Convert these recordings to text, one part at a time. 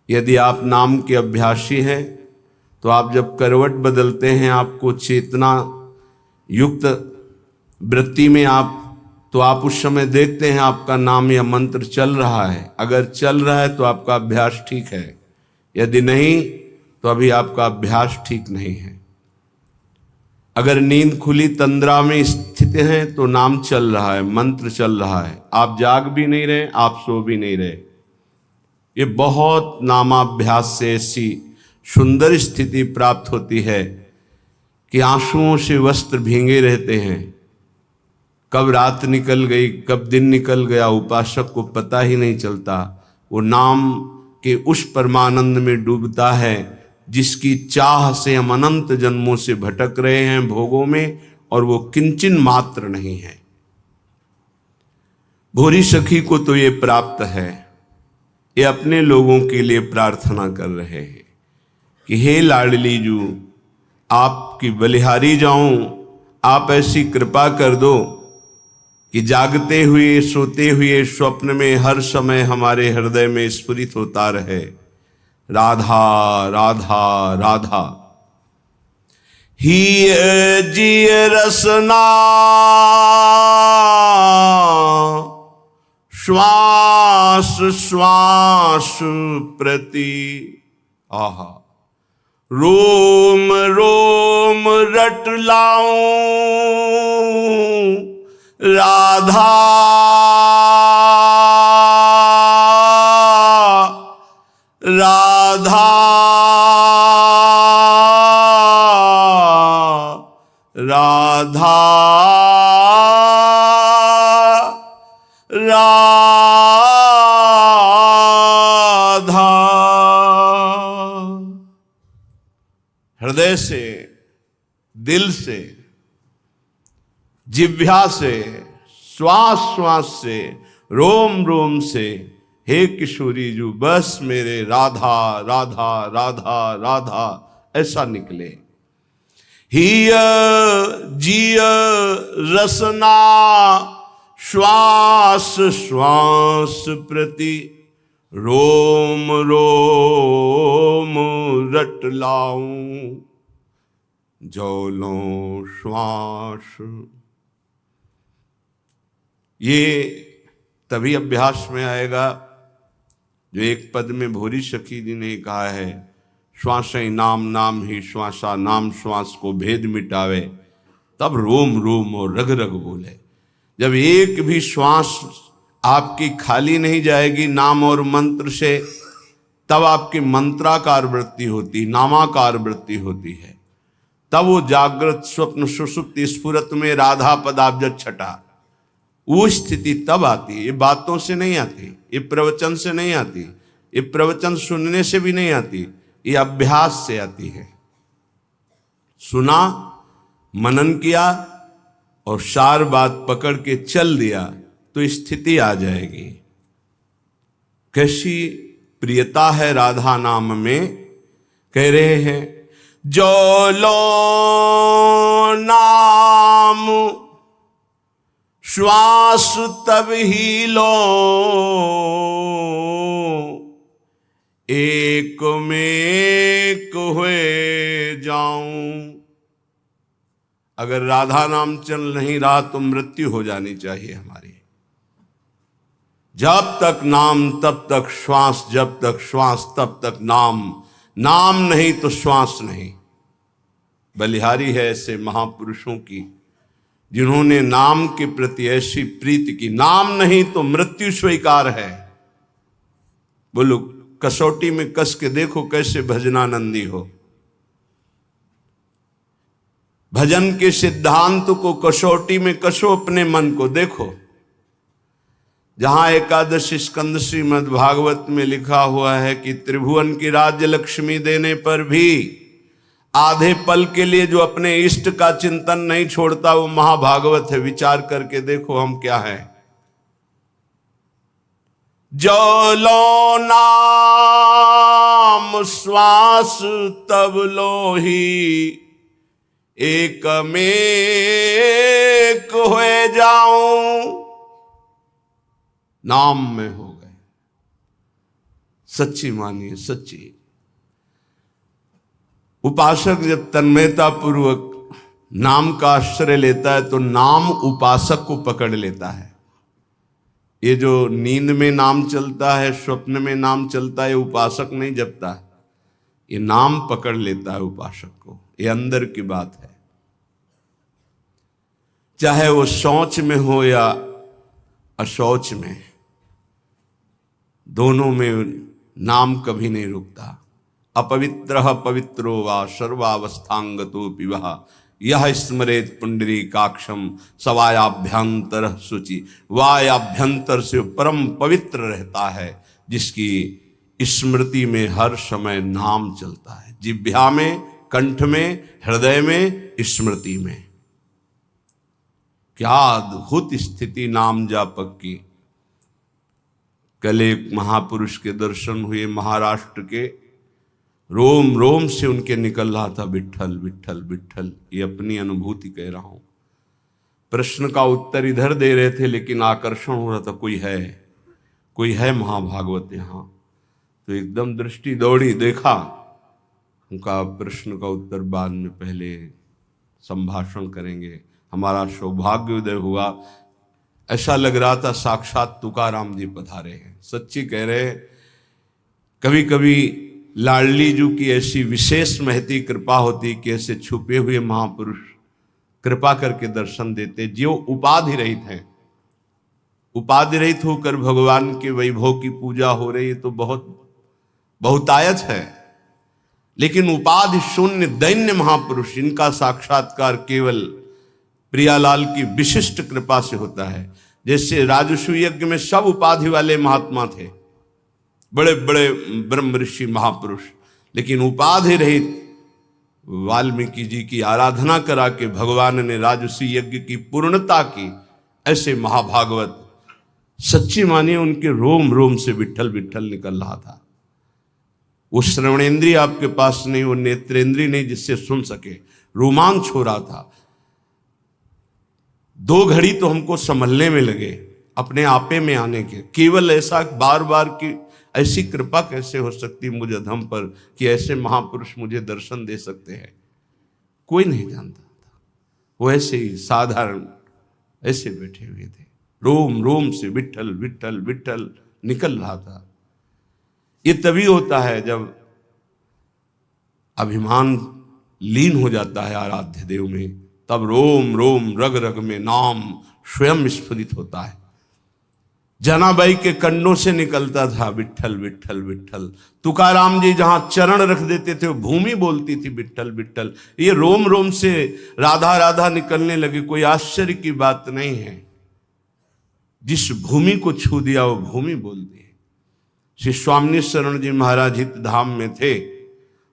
यदि आप नाम के अभ्यासी हैं तो आप जब करवट बदलते हैं, आपको चेतना युक्त वृत्ति में तो आप उस समय देखते हैं आपका नाम या मंत्र चल रहा है। अगर चल रहा है तो आपका अभ्यास ठीक है, यदि नहीं तो अभी आपका अभ्यास ठीक नहीं है। अगर नींद खुली तंद्रा में स्थित हैं तो नाम चल रहा है, मंत्र चल रहा है, आप जाग भी नहीं रहे, आप सो भी नहीं रहे। ये बहुत नामाभ्यास से ऐसी सुंदर स्थिति प्राप्त होती है कि आंसुओं से वस्त्र भींगे रहते हैं। कब रात निकल गई, कब दिन निकल गया, उपासक को पता ही नहीं चलता। वो नाम के उस परमानंद में डूबता है जिसकी चाह से हम अनंत जन्मों से भटक रहे हैं भोगों में, और वो किंचन मात्र नहीं है। भोरी सखी को तो ये प्राप्त है। ये अपने लोगों के लिए प्रार्थना कर रहे हैं कि हे लाडली जू, आपकी बलिहारी जाऊं, आप ऐसी कृपा कर दो कि जागते हुए सोते हुए स्वप्न में हर समय हमारे हृदय में स्फुरित होता रहे राधा राधा राधा। ही जिय रसना श्वास श्वास प्रति, आहा रोम रोम रट लाऊं राधा राधा राधा राधा। हृदय से, दिल से, जिह्वा से, श्वास श्वास से, रोम रोम से, हे किशोरी जू बस मेरे राधा राधा राधा राधा ऐसा निकले। हिय जिय रसना श्वास श्वास प्रति, रोम रोम रट लाऊं जौलों श्वास। ये तभी अभ्यास में आएगा जो एक पद में भोरी सखी जी ने कहा है, श्वास ही नाम नाम ही श्वासा, नाम श्वास को भेद मिटावे, तब रोम रोम और रग रग बोले। जब एक भी श्वास आपकी खाली नहीं जाएगी नाम और मंत्र से, तब आपकी मंत्राकार वृत्ति होती, नामाकार वृत्ति होती है। तब वो जागृत स्वप्न सुषुप्ति स्फुरत में राधा पदाब्ज छटा, वो स्थिति तब आती है। ये बातों से नहीं आती, ये प्रवचन से नहीं आती, ये प्रवचन सुनने से भी नहीं आती, ये अभ्यास से आती है। सुना, मनन किया और सार बात पकड़ के चल दिया तो स्थिति आ जाएगी। कैसी प्रियता है राधा नाम में। कह रहे हैं जो लो नाम श्वास तब ही लो, एक में एक हुए जाऊं। अगर राधा नाम चल नहीं रहा तो मृत्यु हो जानी चाहिए हमारी। जब तक नाम तब तक श्वास, जब तक श्वास तब तक नाम, नाम नहीं तो श्वास नहीं। बलिहारी है ऐसे महापुरुषों की जिन्होंने नाम के प्रति ऐसी प्रीति की। नाम नहीं तो मृत्यु स्वीकार है। बोलो, कसौटी में कस के देखो कैसे भजनानंदी हो। भजन के सिद्धांत को कसौटी में कसो, अपने मन को देखो। जहां एकादश स्कंद श्रीमद् भागवत में लिखा हुआ है कि त्रिभुवन की राज्य लक्ष्मी देने पर भी आधे पल के लिए जो अपने इष्ट का चिंतन नहीं छोड़ता वो महाभागवत है। विचार करके देखो हम क्या है। जो लो नाम श्वास तब लो ही, एक में एक हुए जाऊं। नाम में हो गए, सच्ची मानिए, सच्ची। उपासक जब तन्मयता पूर्वक नाम का आश्रय लेता है तो नाम उपासक को पकड़ लेता है। ये जो नींद में नाम चलता है, स्वप्न में नाम चलता है, उपासक नहीं जपता है, ये नाम पकड़ लेता है उपासक को। ये अंदर की बात है। चाहे वो शौच में हो या अशौच में, दोनों में नाम कभी नहीं रुकता। अपवित्रः पवित्रो वा सर्वावस्थांगतो पिबः यह स्मरेत पुंडरीकाक्षम सवायाभ्यंतर शुचि। वायाभ्यंतर से परम पवित्र रहता है जिसकी स्मृति में हर समय नाम चलता है। जिह्वा में, कंठ में, हृदय में, स्मृति में। क्या अद्भुत स्थिति नाम जापक की। कल एक महापुरुष के दर्शन हुए, महाराष्ट्र के। रोम रोम से उनके निकल रहा था विट्ठल विट्ठल विट्ठल। ये अपनी अनुभूति कह रहा हूं। प्रश्न का उत्तर इधर दे रहे थे लेकिन आकर्षण हो रहा था, कोई है महाभागवत यहाँ। तो एकदम दृष्टि दौड़ी, देखा। उनका प्रश्न का उत्तर बाद में, पहले संभाषण करेंगे। हमारा सौभाग्योदय हुआ। ऐसा लग रहा था साक्षात तुकाराम जी पधारे हैं। सच्ची कह रहे। कभी कभी लाडली जी की ऐसी विशेष महती कृपा होती कि ऐसे छुपे हुए महापुरुष कृपा करके दर्शन देते, जो उपाधि रहित हैं। उपाधि रहित होकर भगवान के वैभव की पूजा हो रही है तो बहुतायत है। लेकिन उपाधि शून्य दैन्य महापुरुष, इनका साक्षात्कार केवल प्रियालाल की विशिष्ट कृपा से होता है। जैसे राजसू यज्ञ में सब उपाधि वाले महात्मा थे, बड़े बड़े ब्रह्म ऋषि महापुरुष, लेकिन उपाधि रहित वाल्मीकि जी की आराधना करा के भगवान ने राजसू यज्ञ की पूर्णता की। ऐसे महाभागवत सच्ची मानिए, उनके रोम रोम से विट्ठल विट्ठल निकल रहा था। वो श्रवणेंद्रिय आपके पास नहीं, वो नेत्रेंद्रिय नहीं जिससे सुन सके। रोमांच हो रहा था। 2 घड़ी तो हमको संभलने में लगे, अपने आपे में आने के। केवल ऐसा बार बार की ऐसी कृपा कैसे हो सकती मुझ अधम पर कि ऐसे महापुरुष मुझे दर्शन दे सकते हैं। कोई नहीं जानता था। वो ऐसे ही साधारण ऐसे बैठे हुए थे। रोम रोम से विट्ठल विट्ठल विट्ठल निकल रहा था। ये तभी होता है जब अभिमान लीन हो जाता है आराध्य देव में, तब रोम रोम रग रग में नाम स्वयं स्फुरित होता है। जनाबाई के कंडों से निकलता था विट्ठल विट्ठल विट्ठल। तुकाराम जी जहां चरण रख देते थे वो भूमि बोलती थी विट्ठल विट्ठल। ये रोम रोम से राधा राधा निकलने लगे। कोई आश्चर्य की बात नहीं है। जिस भूमि को छू दिया वो भूमि बोलती है। श्री स्वामी शरण जी महाराज हित धाम में थे।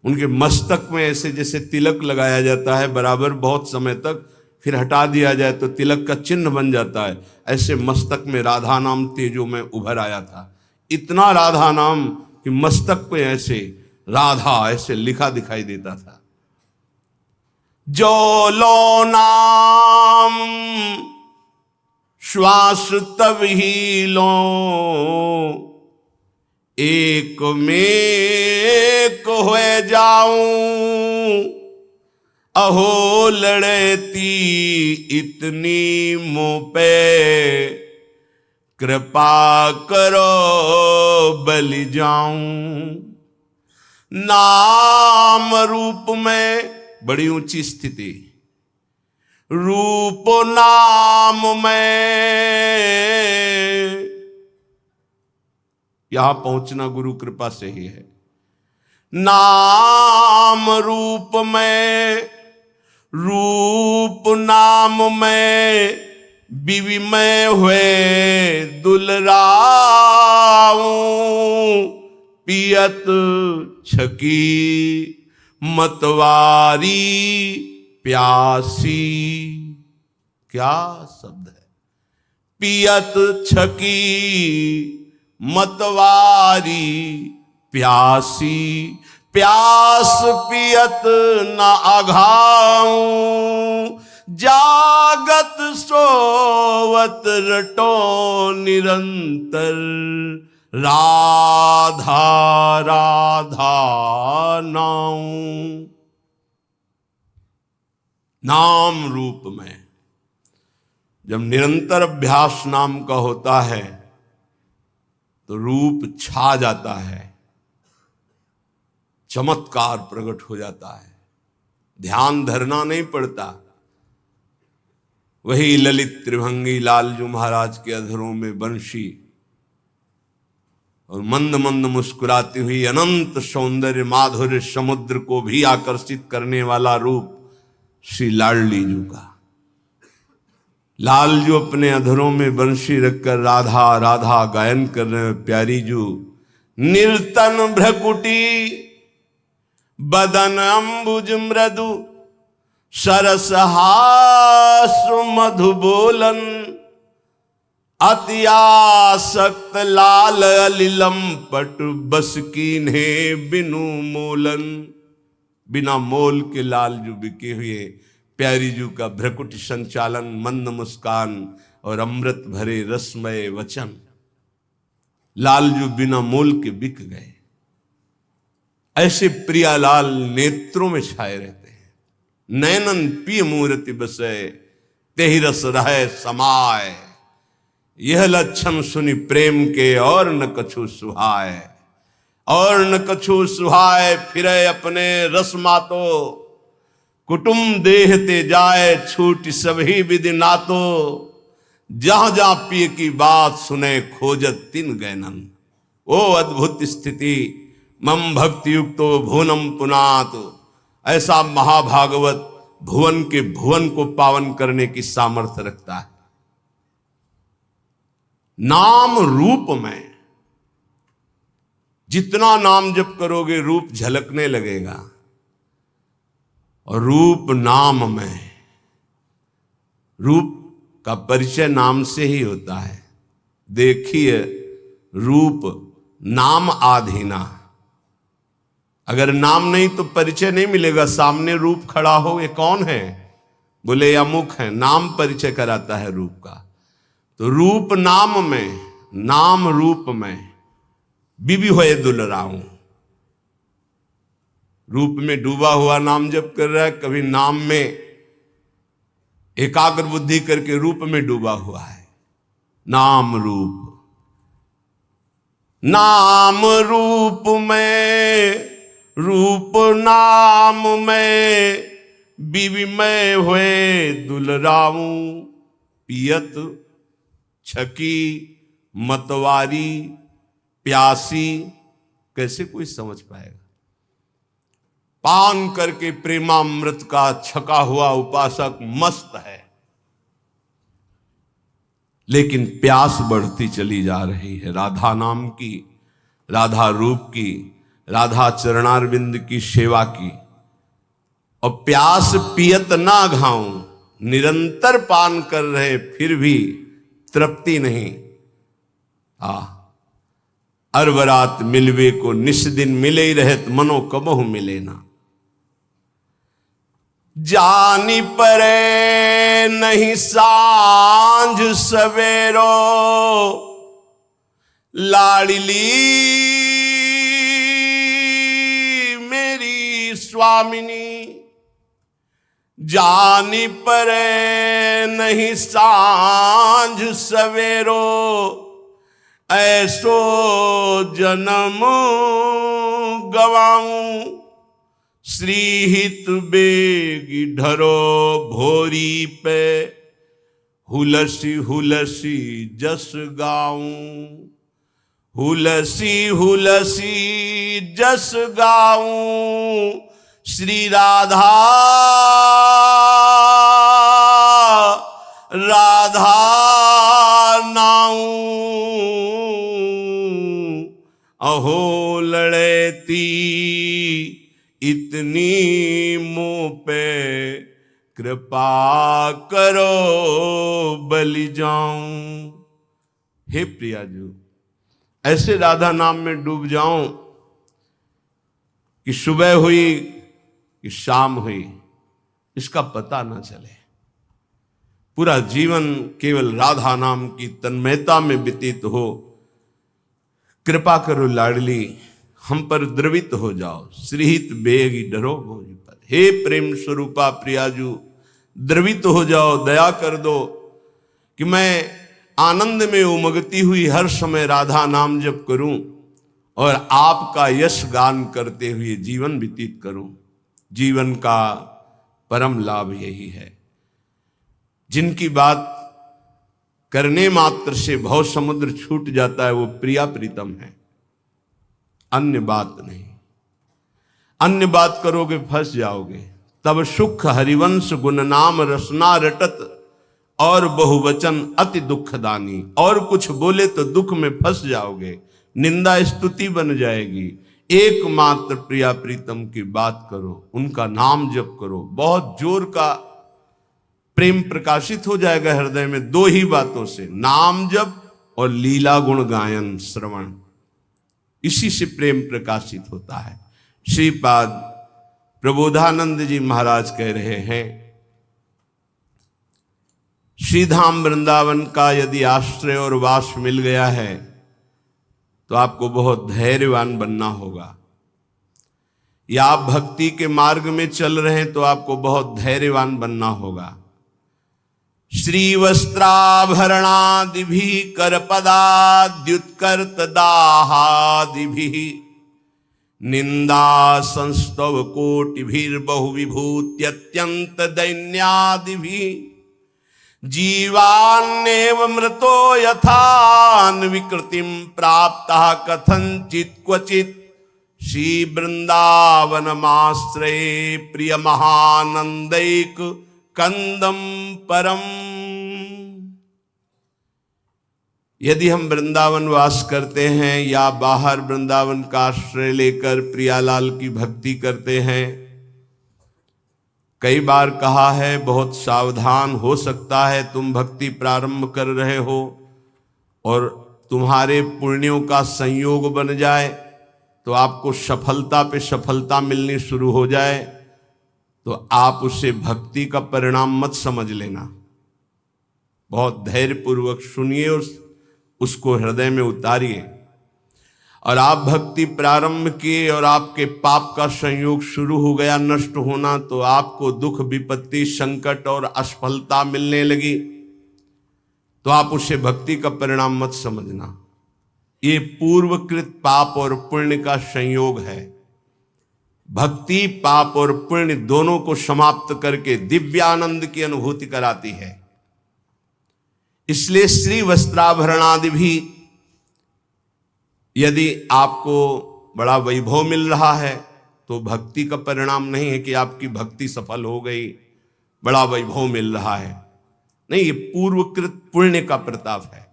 उनके मस्तक में ऐसे जैसे तिलक लगाया जाता है बराबर, बहुत समय तक, फिर हटा दिया जाए तो तिलक का चिन्ह बन जाता है। ऐसे मस्तक में राधा नाम तेजो में उभर आया था। इतना राधा नाम कि मस्तक पे ऐसे राधा ऐसे लिखा दिखाई देता था। जो लो नाम श्वास तब ही लो, एक में एक हो जाऊं। अहो लड़ती इतनी मुँह पे, कृपा करो बलि जाऊं। नाम रूप में बड़ी ऊंची स्थिति, रूप नाम में यहां पहुंचना गुरु कृपा से ही है। नाम रूप में, रूप नाम में विविमय हुए दुलराऊं। पियत छकी मतवारी प्यासी। क्या शब्द है। पियत छकी मतवारी प्यासी। प्यास पियत न अघाऊं। जागत सोवत रटो निरंतर। राधा राधा नाम, नाम रूप में जब निरंतर अभ्यास नाम का होता है तो रूप छा जाता है, चमत्कार प्रकट हो जाता है, ध्यान धरना नहीं पड़ता। वही ललित त्रिभंगी लालजू महाराज के अधरों में बंशी और मंद मंद मुस्कुराती हुई अनंत सौंदर्य माधुर्य समुद्र को भी आकर्षित करने वाला रूप श्री लाडली जू का। लालजू अपने अधरों में बंशी रखकर राधा राधा गायन कर रहे हैं। प्यारी जू निर्तन भ्रकुटी बदन अंबुज मृदु सरस हास मधु बोलन अत्यासक्त लाल अलिलम पट बस कीन्हे बिनु मोलन। बिना मोल के लालजू बिके हुए प्यारी जू का भ्रकुटी संचालन, मंद मुस्कान और अमृत भरे रसमय वचन, लालजू बिना मोल के बिक गए। ऐसे प्रियालाल नेत्रों में छाए रहते हैं। नैनन पिय मूर्ति बसे तेहि रस रहे समाय, यह लक्षण सुनि प्रेम के और न कछु सुहाय। और न कछु सुहाय फिरे अपने रस मातो, कुटुम देह ते जाए छूट सभी विधि नातो। जहां जहां पिय की बात सुने खोजत तिन गैनन। ओ अद्भुत स्थिति मम भक्ति युक्तो भुवनम पुनात। ऐसा महाभागवत भुवन के भुवन को पावन करने की सामर्थ्य रखता है। नाम रूप में जितना नाम जप करोगे रूप झलकने लगेगा, और रूप नाम में, रूप का परिचय नाम से ही होता है। देखिए रूप नाम आधीना, अगर नाम नहीं तो परिचय नहीं मिलेगा। सामने रूप खड़ा हो, ये कौन है, बोले ये अमुक है, नाम परिचय कराता है रूप का। तो रूप नाम में, नाम रूप में बीबी होए दुलराऊं। रूप में डूबा हुआ नाम जप कर रहा है, कभी नाम में एकाग्र बुद्धि करके रूप में डूबा हुआ है। नाम रूप, नाम रूप में, रूप नाम में बीबी में हुए दुलराऊं। पियत छकी मतवारी प्यासी, कैसे कोई समझ पाएगा। पान करके प्रेमामृत का छका हुआ उपासक मस्त है, लेकिन प्यास बढ़ती चली जा रही है राधा नाम की, राधा रूप की, राधा चरणारविंद की सेवा की। और प्यास पियत ना घाऊं, निरंतर पान कर रहे फिर भी तृप्ति नहीं। अरबरात मिलवे को निस दिन मिले ही रहत, मनो कबहु मिले ना। जानी परे नहीं सांझ सवेरो, लाडली मेरी स्वामिनी। जानी परे नहीं सांझ सवेरो, ऐसो जन्म गवाऊं। श्री हित बेगी ढरो भोरी पे, हुलसी हुलसी जस गाऊं। हुलसी हुलसी जस गाऊं, श्री राधा राधा नाऊं। अहो लड़ती इतनी मुंह पे, कृपा करो बलि जाऊं। हे प्रियाजू, ऐसे राधा नाम में डूब जाऊं कि सुबह हुई कि शाम हुई इसका पता ना चले। पूरा जीवन केवल राधा नाम की तन्मयता में व्यतीत हो। कृपा करो लाडली, हम पर द्रवित हो जाओ, श्रीहित बेगी डरो मोहि पर। हे प्रेम स्वरूपा प्रियाजू, द्रवित हो जाओ, दया कर दो कि मैं आनंद में उमगती हुई हर समय राधा नाम जप करूं और आपका यश गान करते हुए जीवन व्यतीत करूं। जीवन का परम लाभ यही है। जिनकी बात करने मात्र से भव समुद्र छूट जाता है वो प्रिया प्रीतम है, अन्य बात नहीं। अन्य बात करोगे फंस जाओगे। तब सुख हरिवंश गुण नाम रसना रटत, और बहुवचन अति दुखदानी। और कुछ बोले तो दुख में फंस जाओगे, निंदा स्तुति बन जाएगी। एकमात्र प्रिया प्रीतम की बात करो, उनका नाम जप करो, बहुत जोर का प्रेम प्रकाशित हो जाएगा हृदय में। दो ही बातों से, नाम जप और लीला गुण गायन श्रवण, इसी से प्रेम प्रकाशित होता है। श्रीपाद प्रबोधानंद जी महाराज कह रहे हैं, श्रीधाम वृंदावन का यदि आश्रय और वास मिल गया है तो आपको बहुत धैर्यवान बनना होगा। या आप भक्ति के मार्ग में चल रहे हैं तो आपको बहुत धैर्यवान बनना होगा। श्री वस्त्राभरणादिभि करपदाद्युत्कर्त दाहादिभि निंदा संस्तव कोटिभिर्बहु विभूत्यत्यंत दैन्यादिभि जीवान्नेव मृतो यथान विकृतिम प्राप्तः कथंचित क्वचित श्री वृंदावनमाश्रये प्रिय महानंदैक कंदम परम। यदि हम वृंदावन वास करते हैं या बाहर वृंदावन का आश्रय लेकर प्रियालाल की भक्ति करते हैं, कई बार कहा है बहुत सावधान हो सकता है तुम भक्ति प्रारंभ कर रहे हो और तुम्हारे पुण्यों का संयोग बन जाए तो आपको सफलता पे सफलता मिलनी शुरू हो जाए, तो आप उसे भक्ति का परिणाम मत समझ लेना। बहुत धैर्यपूर्वक सुनिए, उसको हृदय में उतारिए। और आप भक्ति प्रारंभ किए और आपके पाप का संयोग शुरू हो गया नष्ट होना, तो आपको दुख विपत्ति संकट और असफलता मिलने लगी, तो आप उसे भक्ति का परिणाम मत समझना। ये पूर्वकृत पाप और पुण्य का संयोग है। भक्ति पाप और पुण्य दोनों को समाप्त करके दिव्यानंद की अनुभूति कराती है। इसलिए श्री वस्त्राभरणादि भी, यदि आपको बड़ा वैभव मिल रहा है तो भक्ति का परिणाम नहीं है कि आपकी भक्ति सफल हो गई, बड़ा वैभव मिल रहा है, नहीं, ये पूर्वकृत पुण्य का प्रताप है।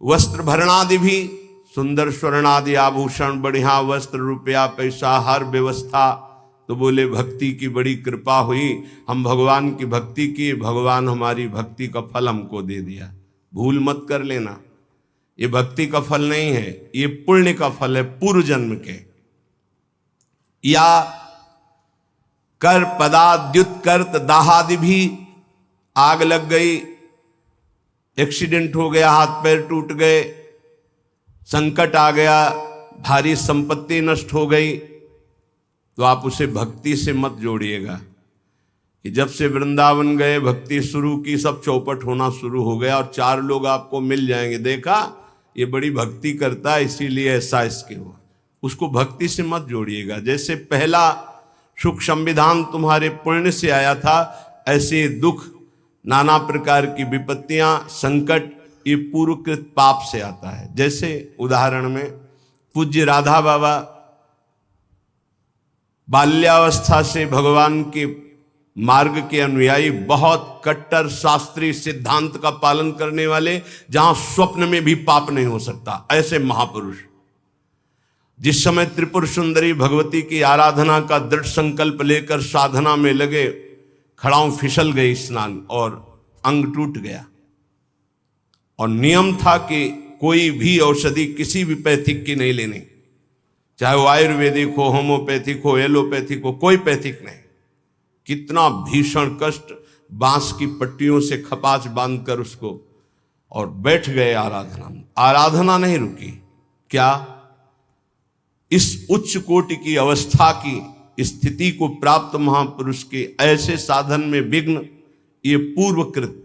वस्त्र भरणादि भी, सुंदर स्वर्णादि आभूषण, बढ़िया वस्त्र, रुपया पैसा, हर व्यवस्था, तो बोले भक्ति की बड़ी कृपा हुई, हम भगवान की भक्ति की, भगवान हमारी भक्ति का फल हमको दे दिया। भूल मत कर लेना, ये भक्ति का फल नहीं है, ये पुण्य का फल है पूर्व जन्म के। या कर पदाद्युत्कर्त दाहादि भी, आग लग गई, एक्सीडेंट हो गया, हाथ पैर टूट गए, संकट आ गया, भारी संपत्ति नष्ट हो गई, तो आप उसे भक्ति से मत जोड़िएगा कि जब से वृंदावन गए भक्ति शुरू की सब चौपट होना शुरू हो गया और चार लोग आपको मिल जाएंगे, देखा ये बड़ी भक्ति करता है इसीलिए ऐसा इसके हुआ। उसको भक्ति से मत जोड़िएगा। जैसे पहला सुख संविधान तुम्हारे पुण्य से आया था, ऐसे दुख, नाना प्रकार की विपत्तियां, संकट, ये पूर्वकृत पाप से आता है। जैसे उदाहरण में पूज्य राधा बाबा बाल्यावस्था से भगवान के मार्ग के अनुयायी, बहुत कट्टर शास्त्रीय सिद्धांत का पालन करने वाले, जहां स्वप्न में भी पाप नहीं हो सकता, ऐसे महापुरुष। जिस समय त्रिपुर सुंदरी भगवती की आराधना का दृढ़ संकल्प लेकर साधना में लगे, खड़ाऊं फिसल गई स्नान और अंग टूट गया। और नियम था कि कोई भी औषधि किसी भी पैथिक की नहीं लेनी, चाहे वो आयुर्वेदिक हो, होम्योपैथिक हो, एलोपैथिक हो, कोई पैथिक नहीं। कितना भीषण कष्ट, बांस की पट्टियों से खपाच बांधकर उसको और बैठ गए आराधना में। आराधना नहीं रुकी। क्या? इस उच्च कोटि की अवस्था की स्थिति को प्राप्त महापुरुष के ऐसे साधन में विघ्न, ये पूर्वकृत,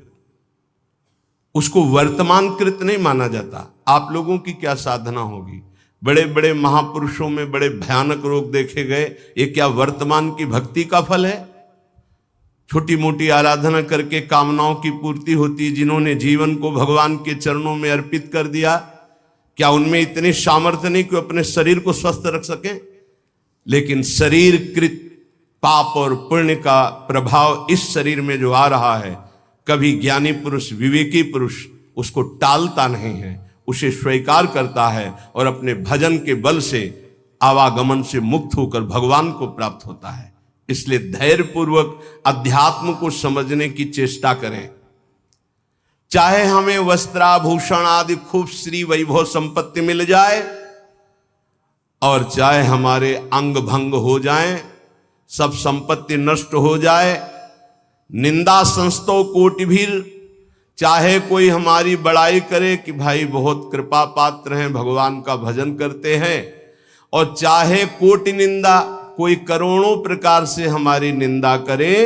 उसको वर्तमानकृत नहीं माना जाता। आप लोगों की क्या साधना होगी? बड़े बड़े महापुरुषों में बड़े भयानक रोग देखे गए, ये क्या वर्तमान की भक्ति का फल है? छोटी मोटी आराधना करके कामनाओं की पूर्ति होती, जिन्होंने जीवन को भगवान के चरणों में अर्पित कर दिया, क्या उनमें इतनी सामर्थ्य नहीं कि अपने शरीर को स्वस्थ रख सके? लेकिन शरीर कृत पाप और पुण्य का प्रभाव इस शरीर में जो आ रहा है, कभी ज्ञानी पुरुष, विवेकी पुरुष उसको टालता नहीं है, उसे स्वीकार करता है और अपने भजन के बल से आवागमन से मुक्त होकर भगवान को प्राप्त होता है। इसलिए धैर्यपूर्वक अध्यात्म को समझने की चेष्टा करें। चाहे हमें वस्त्राभूषण आदि खूब श्री वैभव संपत्ति मिल जाए और चाहे हमारे अंग भंग हो जाए, सब संपत्ति नष्ट हो जाए, निंदा संस्तो कोटिभीर, चाहे कोई हमारी बड़ाई करे कि भाई बहुत कृपा पात्र हैं, भगवान का भजन करते हैं, और चाहे कोटि निंदा, कोई करोड़ों प्रकार से हमारी निंदा करे,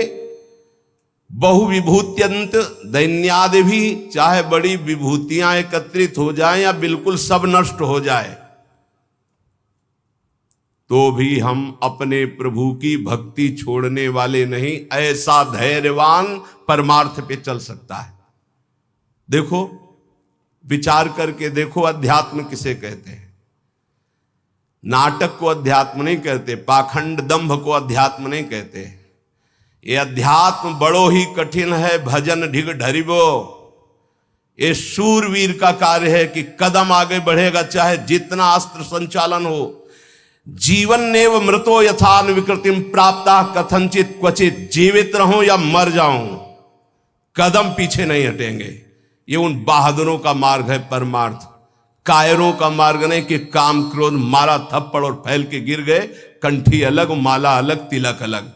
बहु विभूत्यंत दैन्यादि भी, चाहे बड़ी विभूतियां एकत्रित हो जाएं या बिल्कुल सब नष्ट हो जाए, तो भी हम अपने प्रभु की भक्ति छोड़ने वाले नहीं। ऐसा धैर्यवान परमार्थ पे चल सकता है। देखो, विचार करके देखो, अध्यात्म किसे कहते हैं? नाटक को अध्यात्म नहीं कहते, पाखंड दंभ को अध्यात्म नहीं कहते। ये अध्यात्म बड़ो ही कठिन है, भजन ढिग ढरिबो। ये शूरवीर का कार्य है कि कदम आगे बढ़ेगा, चाहे जितना अस्त्र संचालन हो। जीवन नेव मृतो यथान विकृतिम प्राप्ता कथनचित क्वचित, जीवित रहूं या मर जाऊं, कदम पीछे नहीं हटेंगे। ये उन बहादुरों का मार्ग है परमार्थ, कायरों का मार्ग नहीं कि काम क्रोध मारा थप्पड़ और फैल के गिर गए, कंठी अलग, माला अलग, तिलक अलग।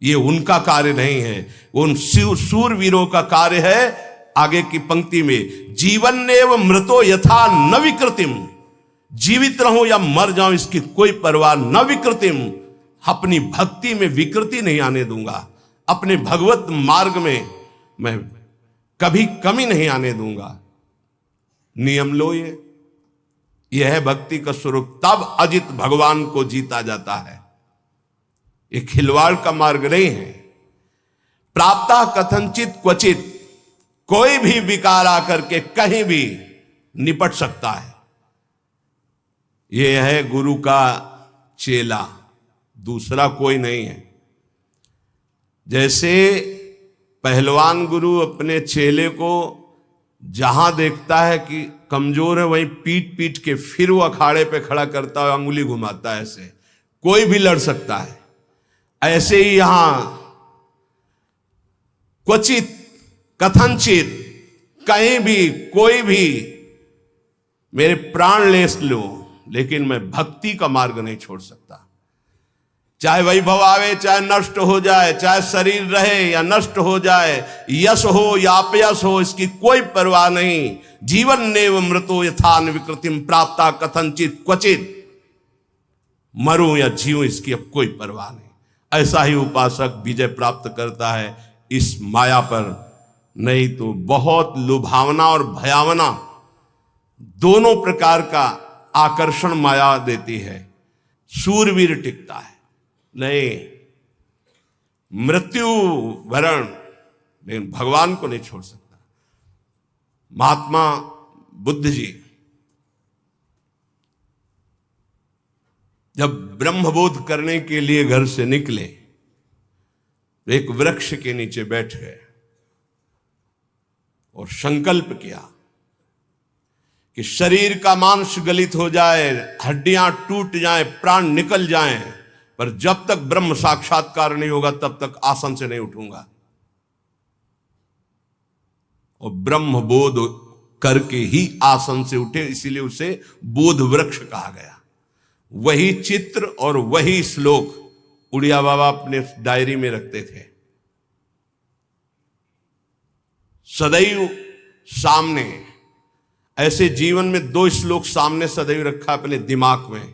ये उनका कार्य नहीं है, उन सूरवीरों का कार्य है। आगे की पंक्ति में, जीवन नेव मृतो यथा न विकृतिम, जीवित रहूं या मर जाऊं इसकी कोई परवाह न विकृतिम, अपनी भक्ति में विकृति नहीं आने दूंगा, अपने भगवत मार्ग में मैं कभी कमी नहीं आने दूंगा। नियम लो, यह है भक्ति का स्वरूप। तब अजित भगवान को जीता जाता है। ये खिलवाड़ का मार्ग नहीं है। प्राप्ता कथनचित क्वचित, कोई भी विकार आकर के कहीं भी निपट सकता है। यह है गुरु का चेला, दूसरा कोई नहीं है। जैसे पहलवान गुरु अपने चेले को जहां देखता है कि कमजोर है, वहीं पीट पीट के फिर वो अखाड़े पे खड़ा करता है, अंगुली घुमाता है। ऐसे कोई भी लड़ सकता है। ऐसे ही यहां क्वचित कथनचित, कहीं भी कोई भी मेरे प्राण ले लो, लेकिन मैं भक्ति का मार्ग नहीं छोड़ सकता। चाहे वैभव आवे, चाहे नष्ट हो जाए, चाहे शरीर रहे या नष्ट हो जाए, यश हो या अपयश हो, इसकी कोई परवाह नहीं। जीवन नेव मृतो यथान विकृतिम प्राप्ता कथनचित क्वचित, मरूं या जीऊं इसकी अब कोई परवाह नहीं। ऐसा ही उपासक विजय प्राप्त करता है इस माया पर। नहीं तो बहुत लुभावना और भयावना दोनों प्रकार का आकर्षण माया देती है। शूरवीर टिकता है नहीं, मृत्यु वरण, लेकिन भगवान को नहीं छोड़ सकता। महात्मा बुद्ध जी जब ब्रह्मबोध करने के लिए घर से निकले, एक वृक्ष के नीचे बैठ गए और संकल्प किया कि शरीर का मांस गलित हो जाए, हड्डियां टूट जाएं, प्राण निकल जाएं, पर जब तक ब्रह्म साक्षात्कार नहीं होगा तब तक आसन से नहीं उठूंगा। और ब्रह्म बोध करके ही आसन से उठे, इसीलिए उसे बोध वृक्ष कहा गया। वही चित्र और वही श्लोक उड़िया बाबा अपने डायरी में रखते थे। सदैव सामने। ऐसे जीवन में 2 श्लोक सामने सदैव रखा अपने दिमाग में।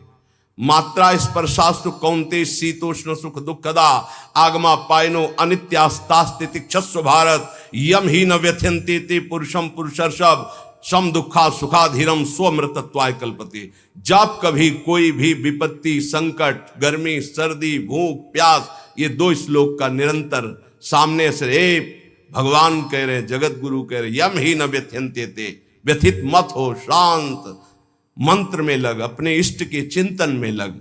मात्रा स्पर्शास्तु कौन्तेय शीतोष्ण सुख दुखदा आगमा पायनो अनित्यास्तास्ति क्षस्व भारत यम ही न व्यथ्यन्ते ते पुरुषम पुरुषर्षभ सम दुखा सुखाधीरम स्वमृतत्वाय कल्पते। जब कभी कोई भी विपत्ति, संकट, गर्मी, सर्दी, भूख, प्यास, ये 2 श्लोक का निरंतर सामने से भगवान कह रहे, जगत गुरु कह रहे, यम ही न व्यथ्यन्ते ते, व्यथित मत हो, शांत मंत्र में लग, अपने इष्ट के चिंतन में लग।